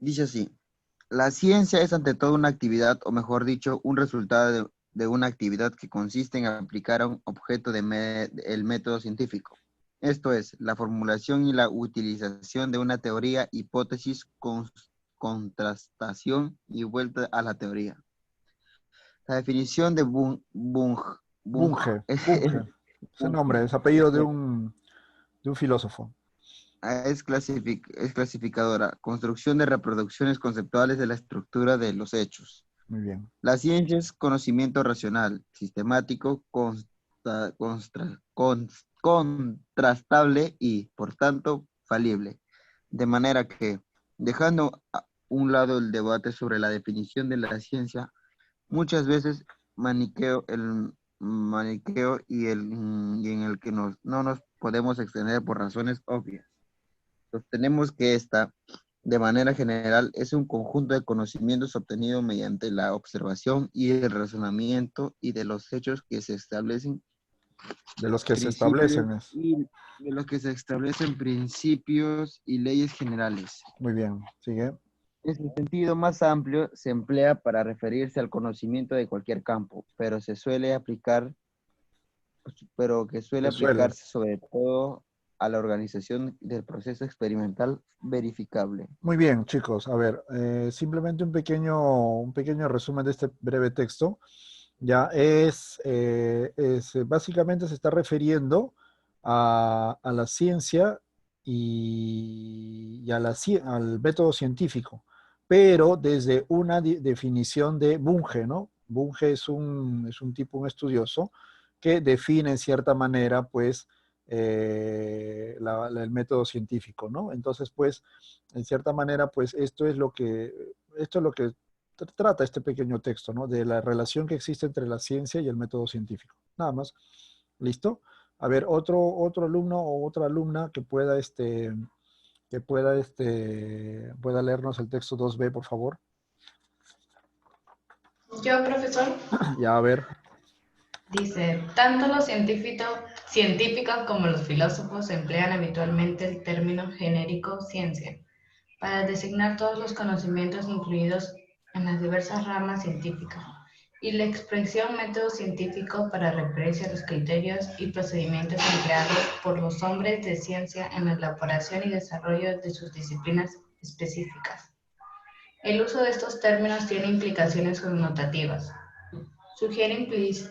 Dice así, la ciencia es ante todo una actividad, o mejor dicho, un resultado de una actividad que consiste en aplicar a un objeto el método científico. Esto es, la formulación y la utilización de una teoría, hipótesis, contrastación y vuelta a la teoría. La definición de Bung Bunge, Bunge. Ese nombre es apellido de un filósofo. es clasificadora, construcción de reproducciones conceptuales de la estructura de los hechos. Muy bien. La ciencia es conocimiento racional, sistemático, contrastable y, por tanto, falible. De manera que, dejando a un lado el debate sobre la definición de la ciencia, muchas veces maniqueo y en el que no nos podemos extender por razones obvias. Sostenemos que esta, de manera general, es un conjunto de conocimientos obtenidos mediante la observación y el razonamiento y de los hechos que se establecen De los que se principios establecen es. y de los que se establecen principios y leyes generales. Muy bien. Sigue. En su sentido más amplio, se emplea para referirse al conocimiento de cualquier campo, pero que suele Que suele. aplicarse sobre todo a la organización del proceso experimental verificable. Muy bien, chicos. A ver, simplemente un pequeño resumen de este breve texto. Ya básicamente se está refiriendo a la ciencia y a al método científico, pero desde una definición de Bunge, ¿no? Bunge es un tipo, un estudioso, que define en cierta manera, pues, el método científico, ¿no? Entonces, pues, en cierta manera, pues, esto es lo que trata este pequeño texto, ¿no? De la relación que existe entre la ciencia y el método científico. Nada más. ¿Listo? A ver, otro alumno o otra alumna pueda leernos el texto 2B, por favor. Yo, profesor, Ya, a ver. dice, tanto los científicos como los filósofos emplean habitualmente el término genérico ciencia para designar todos los conocimientos incluidos en las diversas ramas científicas y la expresión método científico para referirse a los criterios y procedimientos empleados por los hombres de ciencia en la elaboración y desarrollo de sus disciplinas específicas. El uso de estos términos tiene implicaciones connotativas. Sugiere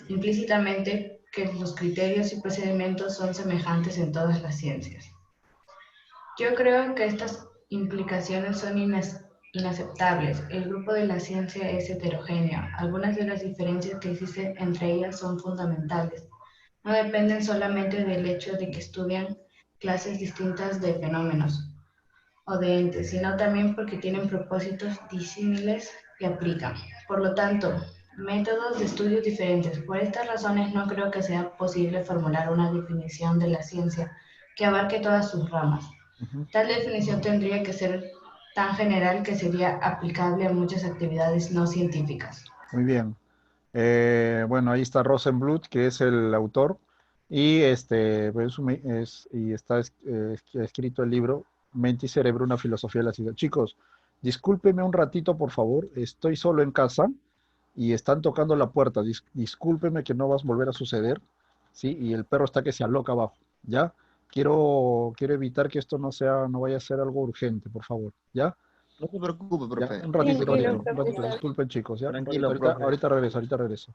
implícitamente que los criterios y procedimientos son semejantes en todas las ciencias. Yo creo que estas implicaciones son inaceptables. El grupo de la ciencia es heterogéneo. Algunas de las diferencias que existen entre ellas son fundamentales. No dependen solamente del hecho de que estudian clases distintas de fenómenos o de entes, sino también porque tienen propósitos disímiles que aplican. Por lo tanto, métodos de estudios diferentes. Por estas razones no creo que sea posible formular una definición de la ciencia que abarque todas sus ramas. Tal definición tendría que ser tan general que sería aplicable a muchas actividades no científicas. Muy bien. Bueno, ahí está Rosenbluth, que es el autor, y pues, y está escrito el libro Mente y Cerebro, una filosofía de la ciencia. Chicos, discúlpenme un ratito, por favor. Estoy solo en casa y están tocando la puerta. Discúlpenme que no va a volver a suceder, ¿sí? Y el perro está que se aloca abajo, ¿ya? Quiero evitar que esto no vaya a ser algo urgente, por favor, ¿ya? No se preocupe, Ya, profe. Tranquilo, un ratito, profesor. disculpen chicos, ¿ya? Tranquilo, profe. Ahorita regreso.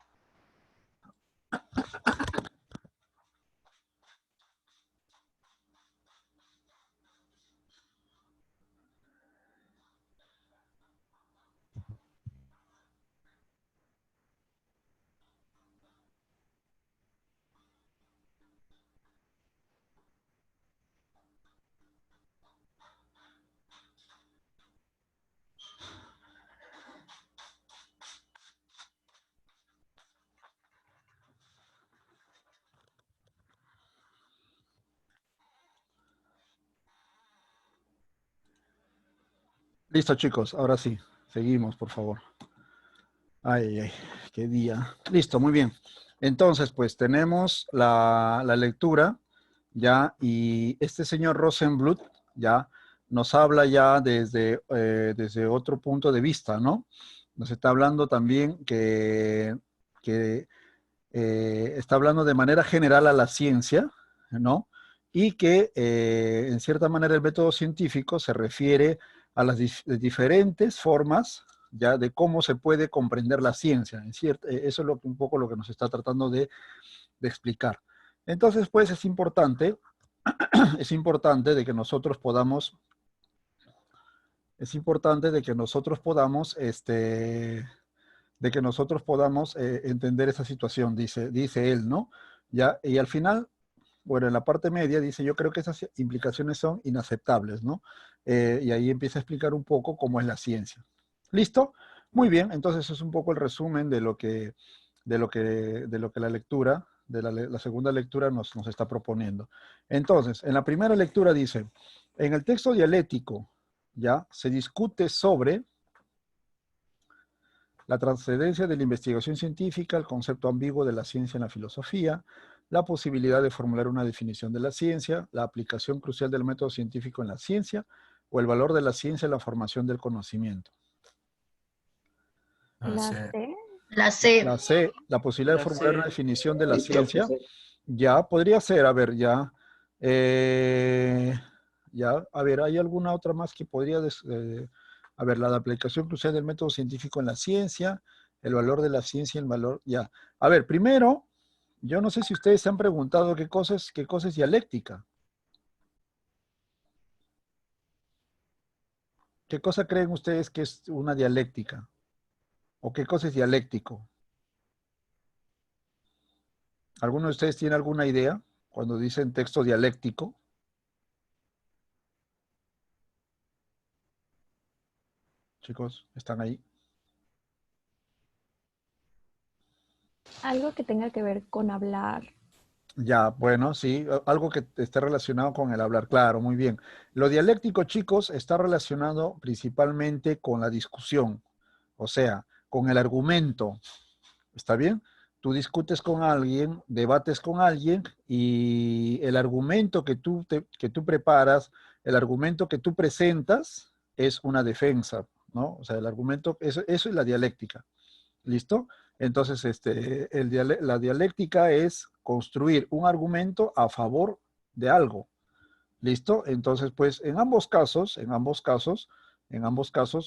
Listo, chicos, ahora sí, seguimos, por favor. Ay, qué día. Listo, muy bien. Entonces, pues tenemos la lectura, ya, y este señor Rosenbluth, ya, nos habla ya desde otro punto de vista, ¿no? Nos está hablando también que está hablando de manera general a la ciencia, ¿no? Y que en cierta manera el método científico se refiere a las diferentes formas ya de cómo se puede comprender la ciencia. Eso es un poco lo que nos está tratando de explicar. Entonces, pues es importante de que nosotros podamos, entender esa situación, dice él, ¿no? Ya, y al final, bueno, en la parte media dice, yo creo que esas implicaciones son inaceptables, ¿no? Y ahí empieza a explicar un poco cómo es la ciencia. ¿Listo? Muy bien, entonces es un poco el resumen de lo que la lectura, la segunda lectura nos está proponiendo. Entonces, en la primera lectura dice, en el texto dialéctico, ya, se discute sobre la trascendencia de la investigación científica, el concepto ambiguo de la ciencia en la filosofía, la posibilidad de formular una definición de la ciencia, la aplicación crucial del método científico en la ciencia, o el valor de la ciencia en la formación del conocimiento. La C. La C. La C, la posibilidad de formular una definición de la ciencia. Profesor. Ya, podría ser, a ver, ya. Ya, a ver, ¿hay alguna otra más que podría... a ver, la aplicación crucial del método científico en la ciencia, el valor de la ciencia, el valor... Ya. A ver, primero, yo no sé si ustedes se han preguntado qué cosa es dialéctica. ¿Qué cosa creen ustedes que es una dialéctica? ¿O qué cosa es dialéctico? ¿Alguno de ustedes tiene alguna idea cuando dicen texto dialéctico? Chicos, ¿están ahí? Algo que tenga que ver con hablar. Ya, bueno, sí, algo que esté relacionado con el hablar, claro, muy bien. Lo dialéctico, chicos, está relacionado principalmente con la discusión, o sea, con el argumento, ¿está bien? Tú discutes con alguien, debates con alguien y el argumento que tú preparas, el argumento que tú presentas es una defensa, ¿no? O sea, el argumento, eso es la dialéctica. ¿Listo? Entonces, la dialéctica es construir un argumento a favor de algo. ¿Listo? Entonces, pues, en ambos casos,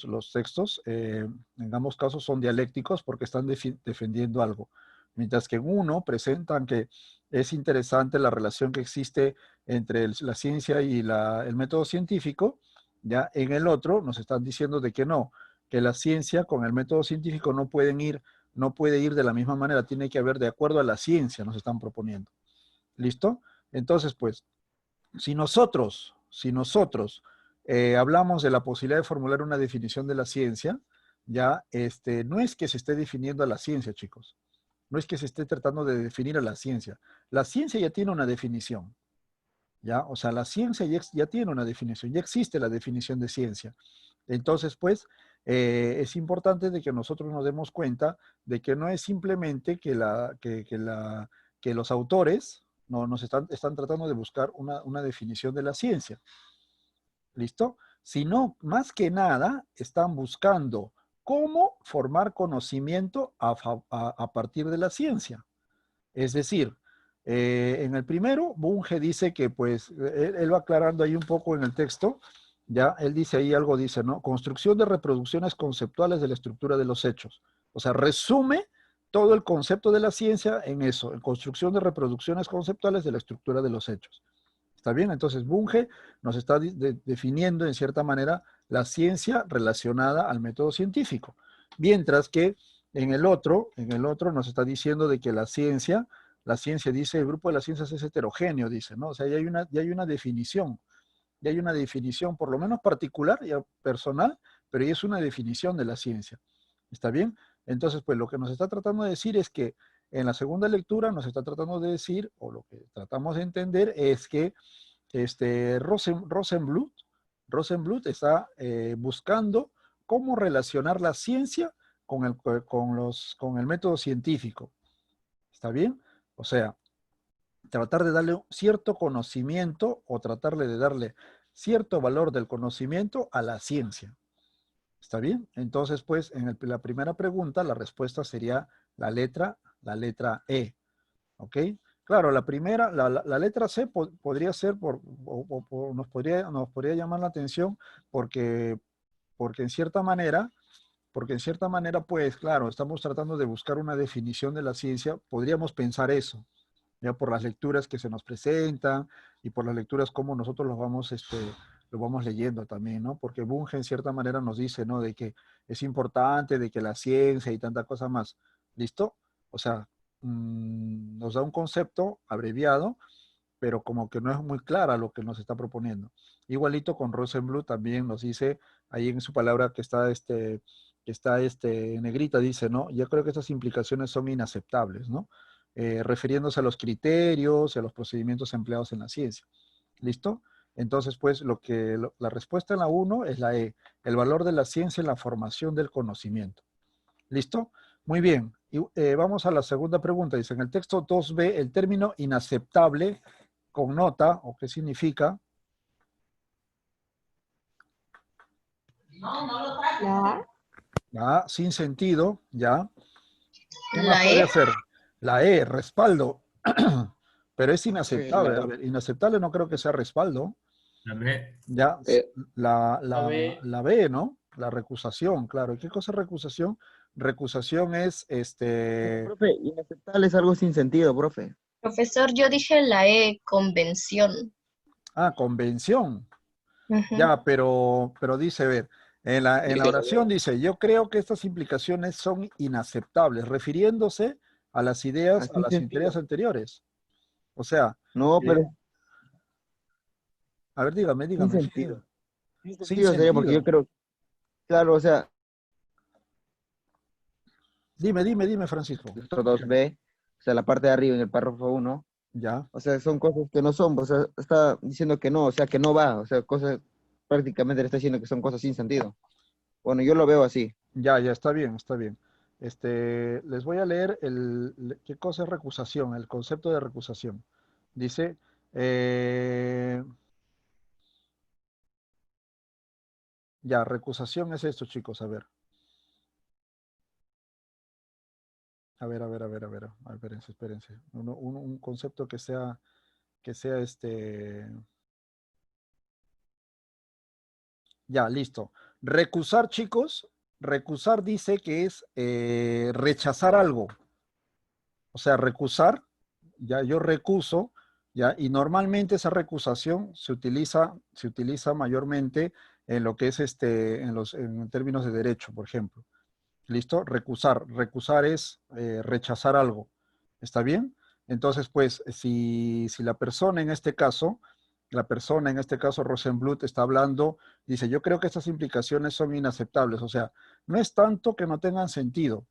los textos, en ambos casos son dialécticos porque están defendiendo algo. Mientras que en uno presentan que es interesante la relación que existe entre la ciencia y el método científico, ya en el otro nos están diciendo de que no, que la ciencia con el método científico no puede ir de la misma manera, tiene que haber de acuerdo a la ciencia, nos están proponiendo. ¿Listo? Entonces, pues, si nosotros hablamos de la posibilidad de formular una definición de la ciencia, ya no es que se esté definiendo a la ciencia, chicos. No es que se esté tratando de definir a la ciencia. La ciencia ya tiene una definición, ¿ya? O sea, la ciencia ya tiene una definición, ya existe la definición de ciencia. Entonces, pues, es importante de que nosotros nos demos cuenta de que no es simplemente que los autores no, nos están tratando de buscar una definición de la ciencia, ¿listo? Sino, más que nada, están buscando cómo formar conocimiento a partir de la ciencia. Es decir, en el primero, Bunge dice que, pues, él va aclarando ahí un poco en el texto, ya, él dice ahí algo, dice, ¿no? Construcción de reproducciones conceptuales de la estructura de los hechos. O sea, resume todo el concepto de la ciencia en eso, en construcción de reproducciones conceptuales de la estructura de los hechos. ¿Está bien? Entonces, Bunge nos está definiendo, en cierta manera, la ciencia relacionada al método científico. Mientras que en el otro nos está diciendo de que la ciencia dice, el grupo de las ciencias es heterogéneo, dice, ¿no? O sea, ya hay una definición, por lo menos particular y personal, pero ya es una definición de la ciencia. ¿Está bien? Entonces, pues lo que nos está tratando de decir es que en la segunda lectura nos está tratando de decir, o lo que tratamos de entender es que Rosenbluth está buscando cómo relacionar la ciencia con el método científico. ¿Está bien? O sea, tratar de darle cierto conocimiento o tratarle de darle cierto valor del conocimiento a la ciencia. ¿Está bien? Entonces, pues, en la primera pregunta, la respuesta sería la letra E. ¿Ok? Claro, la primera, la letra C podría ser, nos podría llamar la atención porque, porque en cierta manera, pues, claro, estamos tratando de buscar una definición de la ciencia, podríamos pensar eso, ya por las lecturas que se nos presentan y por las lecturas como nosotros lo vamos leyendo también, ¿no? Porque Bunge en cierta manera nos dice, ¿no? De que es importante, de que la ciencia y tanta cosa más. ¿Listo? O sea, nos da un concepto abreviado, pero como que no es muy clara lo que nos está proponiendo. Igualito con Rosenbluth también nos dice, ahí en su palabra que está en negrita, dice, ¿no? Yo creo que estas implicaciones son inaceptables, ¿no? Refiriéndose a los criterios y a los procedimientos empleados en la ciencia. ¿Listo? Entonces, pues, la respuesta en la 1 es la E, el valor de la ciencia en la formación del conocimiento. ¿Listo? Muy bien. Y, vamos a la segunda pregunta. Dice, en el texto 2b, el término inaceptable connota, o qué significa, La, ya, sin sentido, ya. ¿Qué más La podría E, ser? La E, respaldo. Pero es Profe, inaceptable. A ver, inaceptable no creo que sea respaldo. La B. Ya, eh, la B, ¿no? La recusación, claro. ¿Y qué cosa es recusación? Recusación es, profe, inaceptable es algo sin sentido, profe. Profesor, yo dije la E, convención. convención. Ujú. Ya, pero dice, a ver, en la oración dice, yo creo que estas implicaciones son inaceptables, refiriéndose a las ideas, a Sin las ideas sentido. anteriores. O sea, No, eh, pero a ver, dígame, sin dígame. sentido. Sin Sin sentido sería porque yo sentido. creo, claro, o sea, Dime, Francisco. texto 2b, o sea, la parte de arriba en el párrafo 1, Ya, o sea, son cosas que no son, o sea, está diciendo que no, o sea, que no va, o sea, cosas, prácticamente le está diciendo que son cosas sin sentido. Bueno, yo lo veo así. ya, está bien, está bien. Les voy a leer qué cosa es recusación, el concepto de recusación. Dice, ya, recusación es esto, chicos, a ver. A ver, espérense. Un concepto que sea. Ya, listo. Recusar, chicos, recusar dice que es rechazar algo. O sea, recusar, ya yo recuso, ya, y normalmente esa recusación se utiliza mayormente en lo que es en términos de derecho, por ejemplo. ¿Listo? Recusar. Recusar es rechazar algo. ¿Está bien? Entonces, pues, si la persona en este caso, Rosenbluth, está hablando, dice, yo creo que estas implicaciones son inaceptables. O sea, no es tanto que no tengan sentido,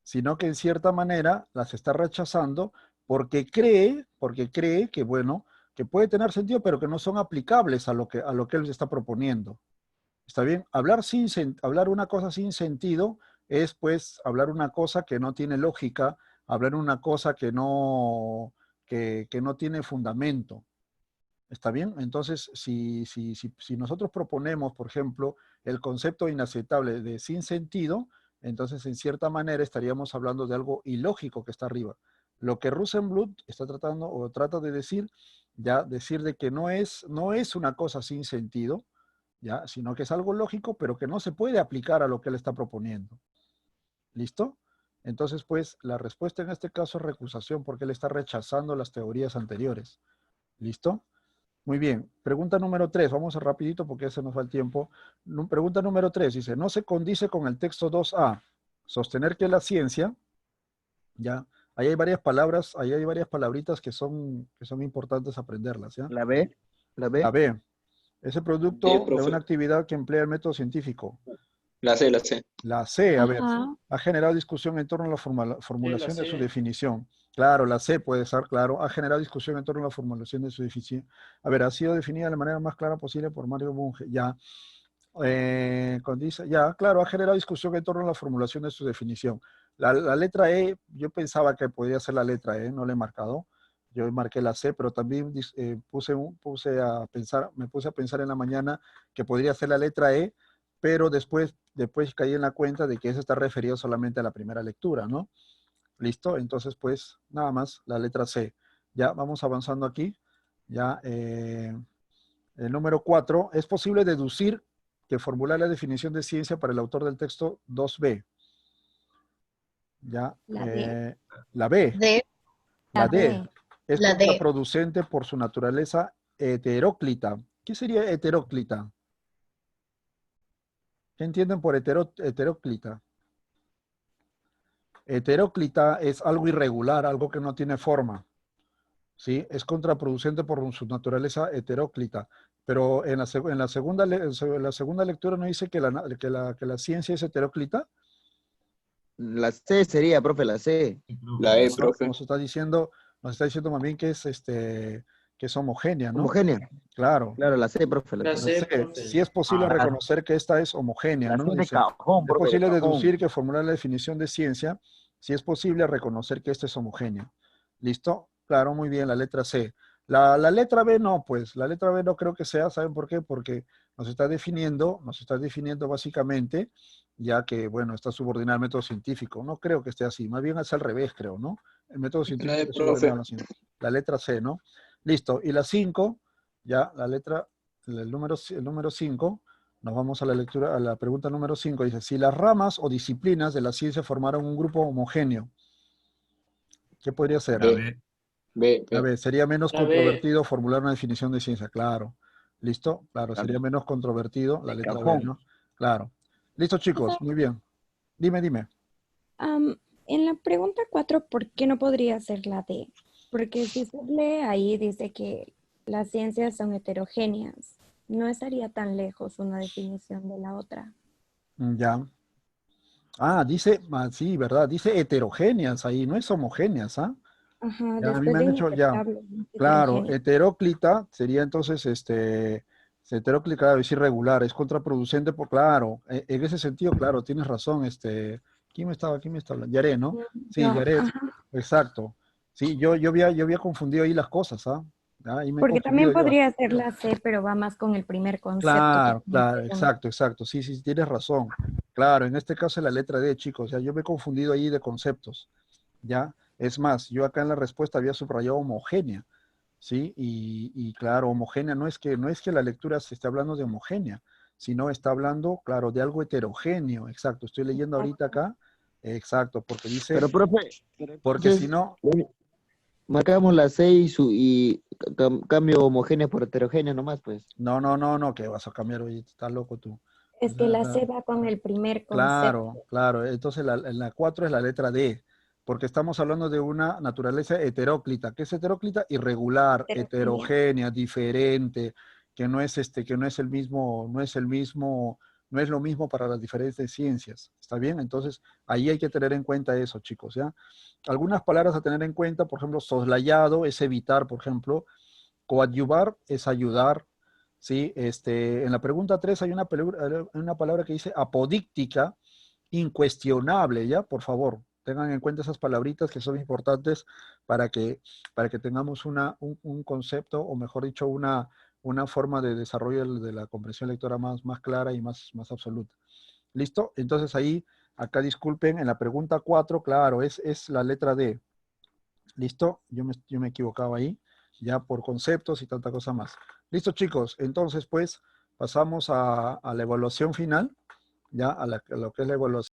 sino que en cierta manera las está rechazando porque cree que, bueno, que puede tener sentido, pero que no son aplicables a lo que él está proponiendo. ¿Está bien? Hablar una cosa sin sentido es, pues, hablar una cosa que no tiene lógica, hablar una cosa que no tiene fundamento. ¿Está bien? Entonces, si nosotros proponemos, por ejemplo, el concepto inaceptable de sin sentido, entonces, en cierta manera, estaríamos hablando de algo ilógico que está arriba. Lo que Rosenbluth está tratando o trata de decir, ya, decir de que no es una cosa sin sentido, ¿ya? Sino que es algo lógico, pero que no se puede aplicar a lo que él está proponiendo. ¿Listo? Entonces, pues, la respuesta en este caso es recusación, porque él está rechazando las teorías anteriores. ¿Listo? Muy bien. Pregunta número 3. Vamos a rapidito porque ese nos va el tiempo. Pregunta número 3. Dice, no se condice con el texto 2a. Sostener que la ciencia, ya, ahí hay varias palabras, ahí hay varias palabritas que son importantes aprenderlas, ¿ya? La B, la La B, B. Es el Sí, producto de una profe. actividad que emplea el método científico. La C, la C. La C, a ver, ajá, ha generado discusión en torno a la Sí, la formulación de su C. definición. Claro, la C puede ser, claro, ha generado discusión en torno a la formulación de su definición. A ver, ha sido definida de la manera más clara posible por Mario Bunge. Ya, ya, claro, ha generado discusión en torno a la formulación de su definición. La letra E, yo pensaba que podía ser la letra E, no la he marcado. yo marqué la C, pero también me puse a pensar en la mañana que podría ser la letra E, pero después caí en la cuenta de que eso está referido solamente a la primera lectura, ¿no? ¿Listo? Entonces, pues, nada más, la letra C. Ya, vamos avanzando aquí. Ya, el número 4, es posible deducir que formular la definición de ciencia para el autor del texto 2B. Ya, La D. la B, D, la La D, D. es la D, contraproducente por su naturaleza heteróclita. ¿Qué sería heteróclita? ¿Qué entienden por heteróclita? Heteróclita es algo irregular, algo que no tiene forma. ¿Sí? Es contraproducente por su naturaleza heteróclita. Pero en la segunda lectura no dice que la ciencia es heteróclita. La C sería, profe, la C. La E, No, profe. nos está diciendo más bien que es homogénea, ¿no? Homogénea. Claro. Claro, la C, profe. La La C. C, C, profe. si es posible reconocer que esta es homogénea, La ¿no? C de Dice, cajón, es profe, de posible cajón. deducir que formular la definición de ciencia, si es posible reconocer que esta es homogénea. ¿Listo? Claro, muy bien, la letra C. La letra B no, pues, la letra B no creo que sea, ¿saben por qué? Porque nos está definiendo básicamente, ya que, bueno, está subordinado al método científico. No creo que esté así, más bien es al revés, creo, ¿no? El método La científico E, es subordinado a profe. la ciencia. La letra C, ¿no? Listo. Y la 5, ya, el número 5, nos vamos a la lectura, a la pregunta número 5, dice, si las ramas o disciplinas de la ciencia formaron un grupo homogéneo, ¿qué podría ser? La B. B, A B. ver, sería menos La B. controvertido formular una definición de ciencia, claro. ¿Listo? Claro, Claro. sería menos controvertido la De letra B, cajón. ¿no? Claro. Listo, chicos, muy bien. Dime. En la pregunta 4, ¿por qué no podría ser la D? Porque si se lee ahí, dice que las ciencias son heterogéneas. No estaría tan lejos una definición de la otra. Ya. Dice, sí, ¿verdad? Dice heterogéneas ahí, no es homogéneas, ¿ah? Ajá, Ya, a mí me después han de hecho, ya. insertable, Claro, heterogénea. heteróclita sería entonces, heteróclita es irregular, es contraproducente, claro, en ese sentido, claro, tienes razón, ¿quién me estaba hablando? Yaré, ¿no? Sí, No, Yaré, ajá. exacto. Sí, yo había confundido ahí las cosas, ¿ah? Ahí me he Porque confundido también yo. podría ser la C, pero va más con el primer concepto que Claro, tiene claro, que ver. exacto, sí, tienes razón. Claro, en este caso es la letra D, chicos, o sea, yo me he confundido ahí de conceptos, ¿ya? Es más, yo acá en la respuesta había subrayado homogénea. ¿Sí? Y claro, homogénea no es que la lectura se esté hablando de homogénea, sino está hablando, claro, de algo heterogéneo, exacto. Estoy leyendo ahorita acá, exacto, porque dice, Pero, profe, pero porque si entonces, no, marcamos la C y cambio homogénea por heterogénea nomás, pues. no, que vas a cambiar, oye, estás loco tú. O Es que sea, la C va con el primer claro, concepto. claro, entonces la 4 es la letra D, porque estamos hablando de una naturaleza heteróclita. ¿Qué es heteróclita? Irregular, Heterogénea. heterogénea, diferente, que no es no es lo mismo para las diferentes ciencias. ¿Está bien? Entonces, ahí hay que tener en cuenta eso, chicos, ¿ya? Algunas palabras a tener en cuenta, por ejemplo, soslayado es evitar, por ejemplo, coadyuvar es ayudar, ¿sí? En la pregunta 3 hay una palabra que dice apodíctica, incuestionable, ¿ya? Por favor, tengan en cuenta esas palabritas que son importantes para que, para que tengamos un concepto, o mejor dicho, una forma de desarrollo de la comprensión lectora más clara y más absoluta. ¿Listo? Entonces ahí, acá disculpen, en la pregunta 4, claro, es la letra D. ¿Listo? Yo me equivocaba ahí, ya por conceptos y tanta cosa más. Listo, chicos. Entonces, pues, pasamos a la evaluación final, ya a lo que es la evaluación.